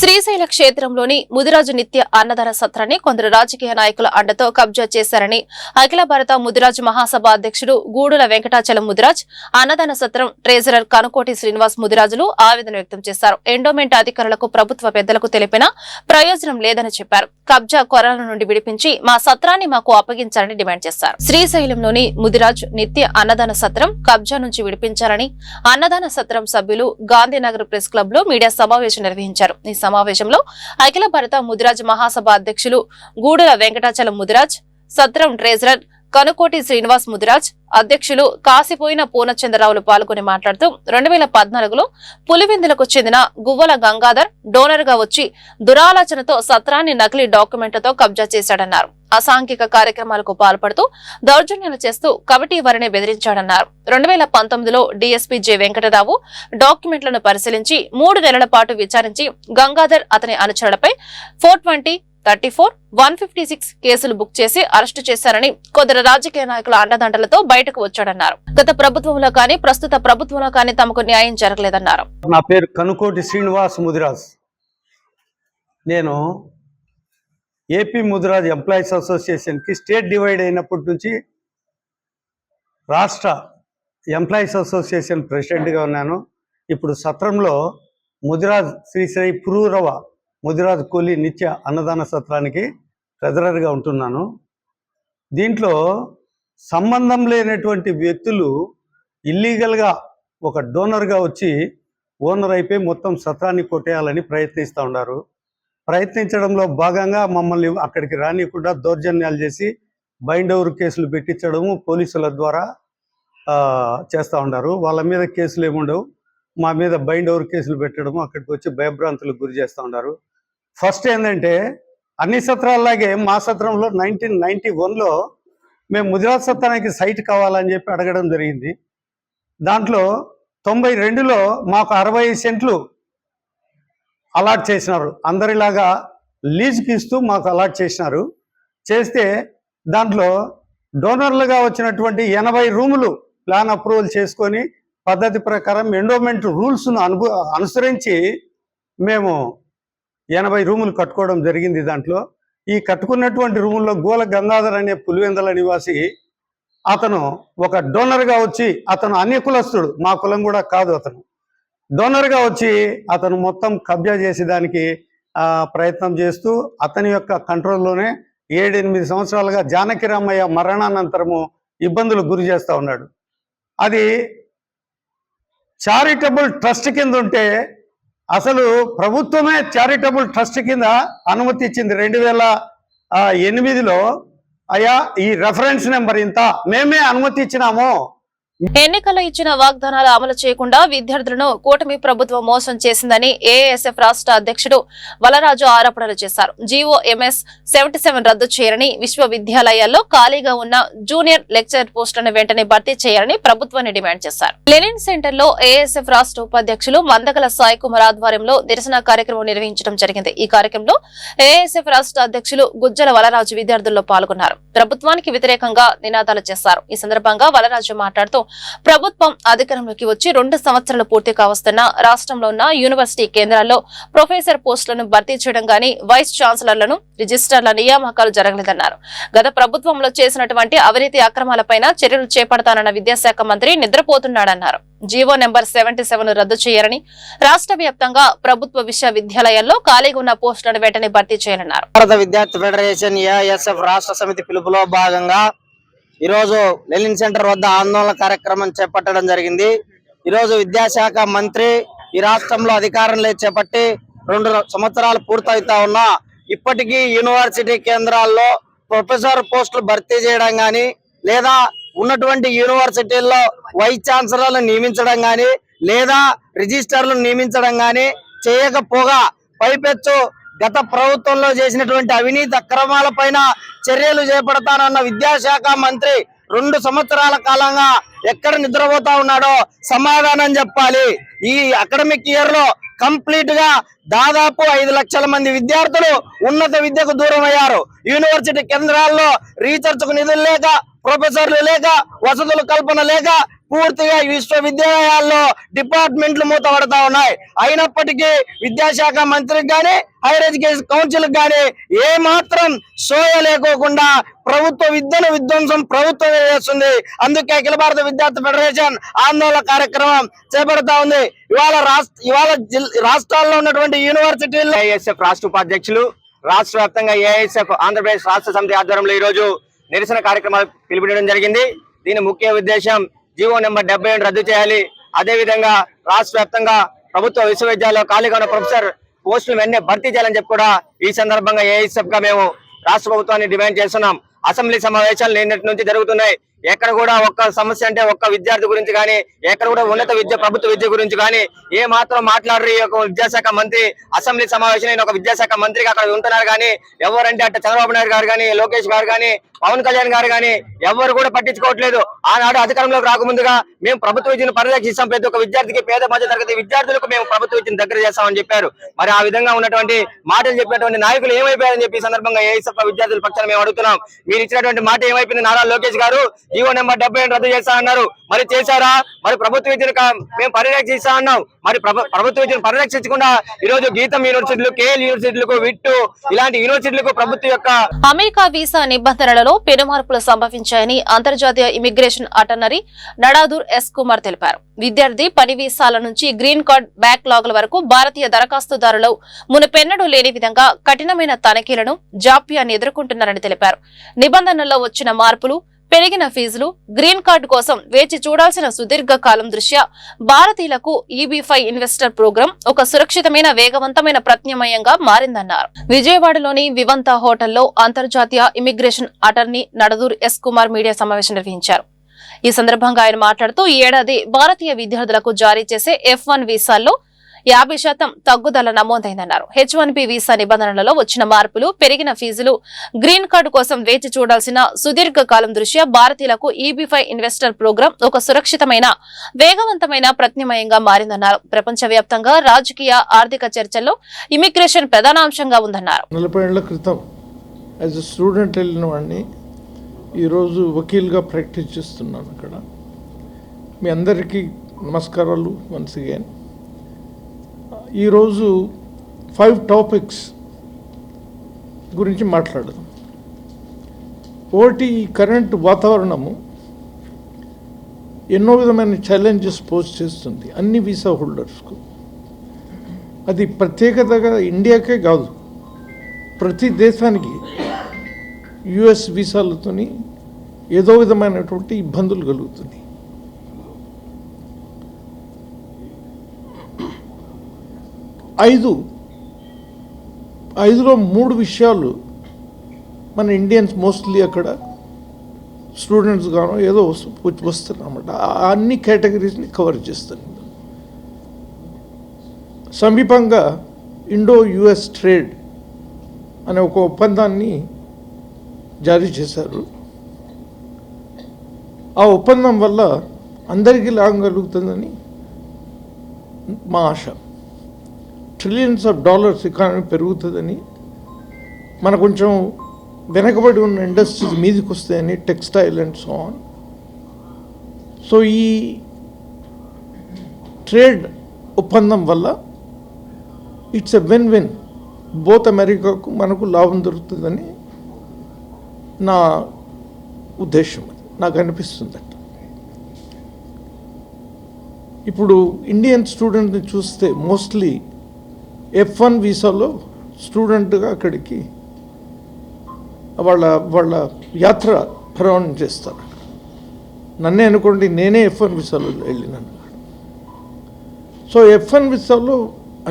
శ్రీశైల క్షేత్రంలోని ముదిరాజు నిత్య అన్నదాన సత్రాన్ని కొందరు రాజకీయ నాయకుల అండతో కబ్జా చేశారని అఖిల భారత ముదిరాజు మహాసభ అధ్యక్షుడు గూడుల వెంకటాచలం ముదిరాజ్, అన్నదాన సత్రం ట్రెజరర్ కనుకోటి శ్రీనివాస్ ముదిరాజులు ఆవేదన వ్యక్తం చేశారు. ఎండోమెంట్ అధికారులకు ప్రభుత్వ పెద్దలకు తెలిపినా ప్రయోజనం లేదని చెప్పారు. కబ్జా కొరల నుండి విడిపించి మా సత్రాన్ని మాకు అప్పగించాలని డిమాండ్ చేశారు. శ్రీశైలంలోని ముదిరాజ్ నిత్య అన్నదాన సత్రం కబ్జా నుంచి విడిపించాలని అన్నదాన సత్రం సభ్యులు గాంధీనగర్ ప్రెస్ క్లబ్ లో మీడియా సమావేశం నిర్వహించారు. ఈ సమావేశంలో అఖిల భారత ముదిరాజ్ మహాసభ అధ్యక్షులు గూడుల వెంకటాచలం ముదిరాజ్, సత్రం ట్రెజరర్ కనుకోటి శ్రీనివాస్ ముదిరాజ్, అధ్యక్షులు కాసిపోయిన పూర్ణచంద్రరావులు పాల్గొని మాట్లాడుతూ 2014లో పులివెందులకు చెందిన గువ్వల గంగాధర్ డోనర్ గా వచ్చి దురాలోచనతో సత్రాన్ని నకిలీ డాక్యుమెంట్లతో కబ్జా చేశాడన్నారు. అసాంఘిక కార్యక్రమాలకు పాల్పడుతూ దౌర్జన్యాలు చేస్తూ కమిటీ వారిని బెదిరించాడన్నారు. 2019లో డీఎస్పీ జె వెంకటరావు డాక్యుమెంట్లను పరిశీలించి 3 నెలల పాటు విచారించి గంగాధర్ అతని అనుచరులపై 420, 34, 156 కేసులు బుక్ చేసి అరెస్టు చేశారని, కొందరు రాజకీయ నాయకుల అండదండలతో బయటకు వచ్చాడన్నారు. గత ప్రభుత్వంలో కానీ ప్రస్తుత ప్రభుత్వంలో కానీ తమకు న్యాయం జరగలేదన్నారు. నా పేరు కనుకోటి శ్రీనివాస్ ముదిరాజ్. నేను ఏపీ ముదిరాజ్ ఎంప్లాయీస్ అసోసియేషన్కి స్టేట్ డివైడ్ అయినప్పటి నుంచి రాష్ట్ర ఎంప్లాయీస్ అసోసియేషన్ ప్రెసిడెంట్గా ఉన్నాను. ఇప్పుడు సత్రంలో ముదిరాజ్ శ్రీ పురూరవ ముదిరాజ్ కూలీ నిత్య అన్నదాన సత్రానికి ట్రెజరర్గా ఉంటున్నాను. దీంట్లో సంబంధం లేనటువంటి వ్యక్తులు ఇల్లీగల్గా ఒక డోనర్గా వచ్చి ఓనర్ అయిపోయి మొత్తం సత్రాన్ని కొట్టేయాలని ప్రయత్నిస్తూ ఉన్నారు. ప్రయత్నించడంలో భాగంగా మమ్మల్ని అక్కడికి రానియకుండా దౌర్జన్యాలు చేసి బైండ్ ఓవర్ కేసులు పెట్టించడము పోలీసుల ద్వారా చేస్తూ ఉన్నారు. వాళ్ళ మీద కేసులు ఏముండవు. మా మీద బైండ్ ఓవర్ కేసులు పెట్టడం, అక్కడికి వచ్చి భయభ్రాంతులకు గురి చేస్తూ ఉన్నారు. ఫస్ట్ ఏంటంటే అన్ని సత్రాల్లాగే మా సత్రంలో 1991లో మేము ముదిరాజ్ సత్రానికి సైట్ కావాలని చెప్పి అడగడం జరిగింది. దాంట్లో 92లో మాకు 60 సెంట్లు అలాట్ చేసినారు. అందరిలాగా లీజుకి ఇస్తూ మాకు అలాట్ చేసినారు. చేస్తే దాంట్లో డోనర్లుగా వచ్చినటువంటి 80 రూములు ప్లాన్ అప్రూవల్ చేసుకొని పద్ధతి ప్రకారం ఎండోమెంట్ రూల్స్ను అనుసరించి మేము 80 రూములు కట్టుకోవడం జరిగింది. దాంట్లో ఈ కట్టుకున్నటువంటి రూముల్లో గోల గంగాధర్ అనే పులివెందల నివాసి అతను ఒక డోనర్గా వచ్చి, అతను అన్య కులస్తుడు, మా కులం కూడా కాదు, అతను డోనర్గా వచ్చి అతను మొత్తం కబ్జా చేసేదానికి ప్రయత్నం చేస్తూ అతని యొక్క కంట్రోల్లోనే 7-8 సంవత్సరాలుగా జానకిరామయ్య మరణానంతరము ఇబ్బందులకు గురి చేస్తూ ఉన్నాడు. అది చారిటబుల్ ట్రస్ట్ కింద ఉంటే అసలు ప్రభుత్వమే చారిటబుల్ ట్రస్ట్ కింద అనుమతి ఇచ్చింది 2008లో. అయ్యా ఈ రెఫరెన్స్ నెంబర్ ఇంత, మేమే అనుమతి ఇచ్చినాము. ఎన్నికల్లో ఇచ్చిన వాగ్దానాలు అమలు చేయకుండా విద్యార్థులను కూటమి ప్రభుత్వం మోసం చేసిందని ఏఐఎస్ఎఫ్ రాష్ట్ర అధ్యక్షుడు వలరాజు ఆరోపణలు చేశారు. GOMS 77 రద్దు చేయాలని, విశ్వవిద్యాలయాల్లో ఖాళీగా ఉన్న జూనియర్ లెక్చరర్ పోస్టులను వెంటనే భర్తీ చేయాలని ప్రభుత్వాన్ని డిమాండ్ చేశారు. లెనిన్ సెంటర్ లో ఏఐఎస్ఎఫ్ రాష్ట్ర ఉపాధ్యక్షులు మందగల సాయి కుమార్ ఆధ్వర్యంలో నిరసన కార్యక్రమం నిర్వహించడం జరిగింది. ఈ కార్యక్రమంలో ఏఐఎస్ఎఫ్ రాష్ట్ర అధ్యక్షులు గుజ్జల వలరాజు విద్యార్థుల్లో పాల్గొన్నారు. ప్రభుత్వానికి వ్యతిరేకంగా నినాదాలు చేశారు. ఈ సందర్భంగా వలరాజు మాట్లాడుతూ, ప్రభుత్వం అధికారంలోకి వచ్చి 2 సంవత్సరాలు పూర్తి కావస్తున్న రాష్ట్రంలో ఉన్న యూనివర్సిటీ కేంద్రాల్లో ప్రొఫెసర్ పోస్టులను భర్తీ చేయడం గానీ వైస్ ఛాన్సలర్లను, రిజిస్ట్రార్ల నియామకాలు జరగలేదన్నారు. గత ప్రభుత్వంలో చేసినటువంటి అవినీతి అక్రమాలపైన చర్యలు చేపడతానన్న విద్యాశాఖ మంత్రి నిద్రపోతున్నాడన్నారు. జీవో నెంబర్ 77 రద్దు చేయాలని, రాష్ట్ర వ్యాప్తంగా ప్రభుత్వ విశ్వవిద్యాలయాల్లో ఖాళీగా ఉన్న పోస్టులను వెంటనే భర్తీ చేయాలన్నారు. భారత విద్యార్థి ఫెడరేషన్ ఏఐఎస్ఎఫ్ రాష్ట్ర సమితి పిలుపులో భాగంగా ఈరోజు లెనిన్ సెంటర్ వద్ద ఆందోళన కార్యక్రమం చేపట్టడం జరిగింది. ఈరోజు విద్యాశాఖ మంత్రి ఈ రాష్ట్రంలో అధికారంలో చేపట్టి 2 సంవత్సరాలు పూర్తవుతా ఉన్నా ఇప్పటికీ యూనివర్సిటీ కేంద్రాల్లో ప్రొఫెసర్ పోస్టులు భర్తీ చేయడం గాని, లేదా ఉన్నటువంటి యూనివర్సిటీల్లో వైస్ ఛాన్సలర్లు నియమించడం గాని, లేదా రిజిస్టర్లు నియమించడం గాని చేయకపోగా పైపెచ్చు గత ప్రభుత్వంలో చేసినటువంటి అవినీతి అక్రమాల పైన చర్యలు చేపడతానన్న విద్యాశాఖ మంత్రి 2 సంవత్సరాల కాలంగా ఎక్కడ నిద్రపోతా ఉన్నాడో సమాధానం చెప్పాలి. ఈ అకాడమిక్ ఇయర్ లో కంప్లీట్ గా దాదాపు 5 లక్షల మంది విద్యార్థులు ఉన్నత విద్యకు దూరం అయ్యారు. యూనివర్సిటీ కేంద్రాల్లో రీసెర్చ్ కు నిధులు లేక, ప్రొఫెసర్లు లేక, వసతుల కల్పన లేక పూర్తిగా విశ్వవిద్యాలయాల్లో డిపార్ట్మెంట్లు మూతపడతా ఉన్నాయి. అయినప్పటికీ విద్యాశాఖ మంత్రికి గాని, హైయర్ ఎడ్యుకేషన్ కౌన్సిల్ గాని ఏ మాత్రం సోయ లేకోకుండా ప్రభుత్వ విద్యను విధ్వంసం ప్రభుత్వం చేస్తుంది. అందుకే అఖిల భారత విద్యార్థి ఫెడరేషన్ ఆందోళన కార్యక్రమం చేపడతా ఉంది. ఇవాళ రాష్ట్రాల్లో ఉన్నటువంటి యూనివర్సిటీల్లో ఏఐఎస్ఎఫ్ రాష్ట్ర ఉపాధ్యక్షులు, రాష్ట్ర వ్యాప్తంగా ఏఐఎస్ఎఫ్ ఆంధ్రప్రదేశ్ రాష్ట్ర సమితి ఆధ్వర్యంలో ఈ రోజు నిరసన కార్యక్రమాలు పిలుపునివ్వడం జరిగింది. దీని ముఖ్య ఉద్దేశం జీవో నెంబర్ 77 రద్దు చేయాలి. అదే విధంగా రాష్ట్ర వ్యాప్తంగా ప్రభుత్వ విశ్వవిద్యాలయంలో ఖాళీగా ఉన్న ప్రొఫెసర్ పోస్టులు వెంటనే భర్తీ చేయాలని చెప్పి కూడా ఈ సందర్భంగా ఏఐఎస్ఎఫ్ గా మేము రాష్ట్ర ప్రభుత్వాన్ని డిమాండ్ చేస్తున్నాం. అసెంబ్లీ సమావేశాలు నిన్నటి నుంచి జరుగుతున్నాయి. ఎక్కడ కూడా ఒక్క సమస్య అంటే ఒక్క విద్యార్థి గురించి కానీ, ఎక్కడ కూడా ఉన్నత విద్య ప్రభుత్వ విద్య గురించి కానీ ఏ మాత్రం మాట్లాడరు. ఈ యొక్క విద్యాశాఖ మంత్రి అసెంబ్లీ సమావేశంలో ఒక విద్యాశాఖ మంత్రిగా అక్కడ ఉంటున్నారు కానీ ఎవరంటే అట్ట చంద్రబాబు నాయుడు గారు కానీ, లోకేష్ గారు కానీ, పవన్ కళ్యాణ్ గారు కానీ ఎవరు కూడా పట్టించుకోవట్లేదు. ఆనాడు అధికారంలోకి రాకముందుగా మేము ప్రభుత్వ విద్యను పరిరక్షిస్తాం, ప్రతి ఒక్క విద్యార్థికి, పేద మధ్య తరగతి విద్యార్థులకు మేము ప్రభుత్వ విద్యను దగ్గర చేస్తామని చెప్పారు. మరి ఆ విధంగా ఉన్నటువంటి మాటలు చెప్పినటువంటి నాయకులు ఏమైపోయారని చెప్పి ఈ సందర్భంగా ఏఐఎస్ఎఫ్ విద్యార్థుల పక్షాన మేము అడుగుతున్నాం. మీరు ఇచ్చినటువంటి మాట ఏమైపోయింది? నారా లోకేష్ గారు జీవో నెంబర్ 77 రద్దు చేస్తామన్నారు, మరి చేశారా? మరి ప్రభుత్వ విద్యను మేము పరిరక్షిస్తా అన్నాం, మరి ప్రభుత్వ విద్యను పరిరక్షించకుండా ఈ రోజు గీతం యూనివర్సిటీలు, కేఎల్ యూనివర్సిటీలకు, విట్టు ఇలాంటి యూనివర్సిటీలకు ప్రభుత్వ యొక్క అమెరికా వీసా నిబంధనలలో పెనుమార్పులు సంభవించాయని అంతర్జాతీయ ఇమిగ్రేషన్ అటర్నరీ నడాదూర్ ఎస్ కుమార్ తెలిపారు. విద్యార్థి పని వీసాల నుంచి గ్రీన్ కార్డ్ బ్యాక్లాగ్ల వరకు భారతీయ దరఖాస్తుదారులు మునుపెన్నడూ లేని విధంగా కఠినమైన తనిఖీలను, జాప్యాన్ని ఎదుర్కొంటున్నారని తెలిపారు. నిబంధనల్లో వచ్చిన మార్పులు, పెరిగిన ఫీజులు, గ్రీన్ కార్డు కోసం వేచి చూడాల్సిన సుదీర్ఘ కాలం దృష్ట్యా భారతీయులకు EB-5 ఇన్వెస్టర్ ప్రోగ్రాం ఒక సురక్షితమైన, వేగవంతమైన ప్రత్యామ్నాయంగా మారిందన్నారు. విజయవాడలోని వివంత హోటల్లో అంతర్జాతీయ immigration attorney Nadadur S Kumar media సమావేశం నిర్వహించారు. ఈ సందర్భంగా ఆయన మాట్లాడుతూ ఈ ఏడాది భారతీయ విద్యార్థులకు జారీ చేసే F1 వీసాల్లో 50% తగ్గుదల నమోదైందన్నారు. H1B వీసా నిబంధనలలో వచ్చిన మార్పులు, పెరిగిన ఫీజులు, గ్రీన్ కార్డు కోసం వేచి చూడాల్సిన సుదీర్ఘ కాలం దృష్ట్యా భారతీయులకు EB-5 ఇన్వెస్టర్ ప్రోగ్రాం ఒక సురక్షితమైన, వేగవంతమైన ప్రత్యామ్నాయంగా మారిందన్నారు. ప్రపంచవ్యాప్తంగా రాజకీయ, ఆర్థిక చర్చల్లో ఇమిగ్రేషన్ ప్రధాన అంశంగా ఉందన్నారు. 40 ఏళ్ల క్రితం యాజ్ ఎ స్టూడెంట్ వెళ్ళిన వాడిని ఈరోజు వకీల్గా ప్రాక్టీస్ చేస్తున్నాను. అక్కడ మీ అందరికీ నమస్కారాలు వన్స్ అగైన్. ఈరోజు 5 టాపిక్స్ గురించి మాట్లాడదాం. ఒకటి, ఈ కరెంట్ వాతావరణము ఎన్నో విధమైన ఛాలెంజెస్ పోజ్ చేస్తుంది అన్ని వీసా హోల్డర్స్కు. అది ప్రత్యేకతగా ఇండియాకే కాదు, ప్రతి దేశానికి US వీసాలతోని ఏదో విధమైనటువంటి ఇబ్బందులు కలుగుతుంది. ఐదులో 3 విషయాలు మన ఇండియన్స్ మోస్ట్లీ అక్కడ స్టూడెంట్స్ గానో ఏదో వస్తారన్నమాట. అన్ని కేటగిరీస్ని కవర్ చేస్తాను. సమీపంగా ఇండో-US ట్రేడ్ అనే ఒక ఒప్పందాన్ని జారీ చేశారు. ఆ ఒప్పందం వల్ల అందరికీ లాభం కలుగుతుందని మా ఆశ. ట్రిలియన్స్ ఆఫ్ డాలర్స్ ఎకానమీ పెరుగుతుందని, మన కొంచెం వెనకబడి ఉన్న ఇండస్ట్రీస్ మీదకి వస్తాయని, textile and so on. So ఈ ట్రేడ్ ఒప్పందం వల్ల it's a win win. Both అమెరికాకు మనకు లాభం దొరుకుతుందని నా ఉద్దేశం. నాకు అనిపిస్తుందట. ఇప్పుడు ఇండియన్ స్టూడెంట్ని చూస్తే మోస్ట్లీ F1 వీసాలో స్టూడెంట్గా అక్కడికి వాళ్ళ యాత్ర ప్రయాణం చేస్తారు. నన్నే అనుకోండి, నేనే F1 వీసాలో వెళ్ళినాను. సో F1 వీసాలో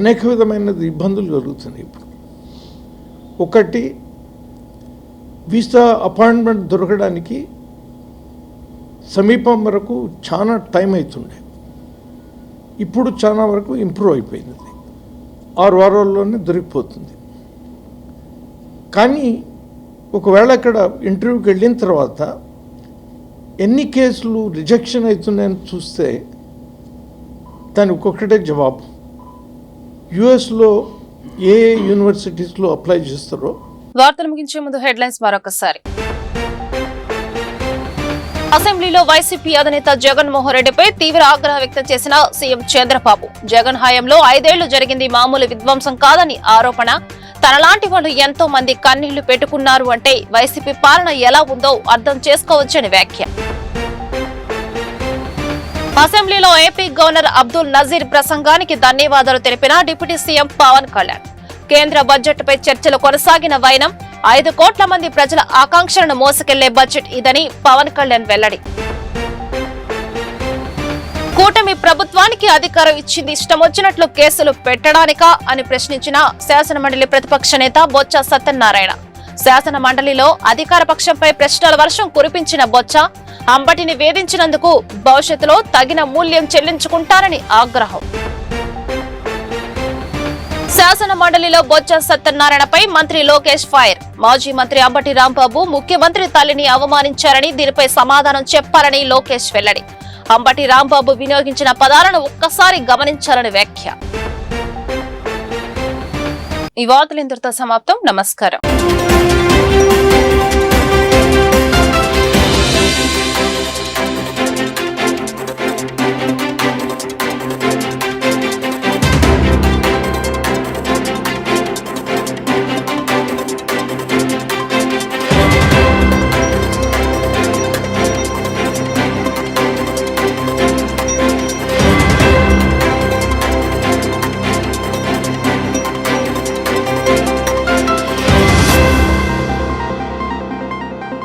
అనేక విధమైన ఇబ్బందులు కలుగుతున్నాయి. ఇప్పుడు ఒకటి, వీసా అపాయింట్మెంట్ దొరకడానికి సమీపం వరకు చాలా టైం అవుతుండే. ఇప్పుడు చాలా వరకు ఇంప్రూవ్ అయిపోయింది. 6 వారాల్లోనే దొరికిపోతుంది. కానీ ఒకవేళ అక్కడ ఇంటర్వ్యూకి వెళ్ళిన తర్వాత ఎన్ని కేసులు రిజెక్షన్ అవుతున్నాయని చూస్తే దానికి ఒక్కటే జవాబు. యుఎస్లో ఏ యూనివర్సిటీస్లో అప్లై చేస్తారో. వార్తలు ముగించే ముందు హెడ్లైన్స్ మరొకసారి. అసెంబ్లీలో వైసీపీ అధినేత జగన్మోహన్ రెడ్డిపై తీవ్ర ఆగ్రహం వ్యక్తం చేసిన సీఎం చంద్రబాబు. జగన్ హయాంలో 5 ఏళ్లు జరిగింది మామూలు విధ్వంసం కాదని ఆరోపణ. తనలాంటి వాళ్ళు ఎంతో మంది కన్నీళ్లు పెట్టుకున్నారు అంటే వైసీపీ పాలన ఎలా ఉందో అర్థం చేసుకోవచ్చని వ్యాఖ్య. అసెంబ్లీలో ఏపీ గవర్నర్ అబ్దుల్ నజీర్ ప్రసంగానికి ధన్యవాదాలు తెలిపిన డిప్యూటీ సీఎం పవన్ కళ్యాణ్. కేంద్ర బడ్జెట్ పై చర్చలు కొనసాగిన వైనం. 5 కోట్ల మంది ప్రజల ఆకాంక్షలను మోసుకెళ్లే బడ్జెట్ ఇదని పవన్ కళ్యాణ్ వెల్లడి. కూటమి ప్రభుత్వానికి అధికారం ఇచ్చింది ఇష్టం వచ్చినట్లు కేసులు పెట్టడానికా అని ప్రశ్నించిన శాసనమండలి ప్రతిపక్ష నేత బొత్స సత్యనారాయణ. శాసన మండలిలో అధికార పక్షంపై ప్రశ్నల వర్షం కురిపించిన బొత్స అంబటిని వేధించినందుకు భవిష్యత్తులో తగిన మూల్యం చెల్లించుకుంటారని ఆగ్రహం. శాసన మండలిలో బొత్స సత్యనారాయణపై మంత్రి లోకేష్ ఫైర్. మాజీ మంత్రి అంబటి రాంబాబు ముఖ్యమంత్రి తల్లిని అవమానించారని, దీనిపై సమాధానం చెప్పాలని లోకేష్ వెల్లడి. అంబటి రాంబాబు వినియోగించిన పదాలను ఒక్కసారి గమనించాలని వ్యాఖ్య. ఈ వార్తలు ఇంతటితో సమాప్తం. నమస్కారం.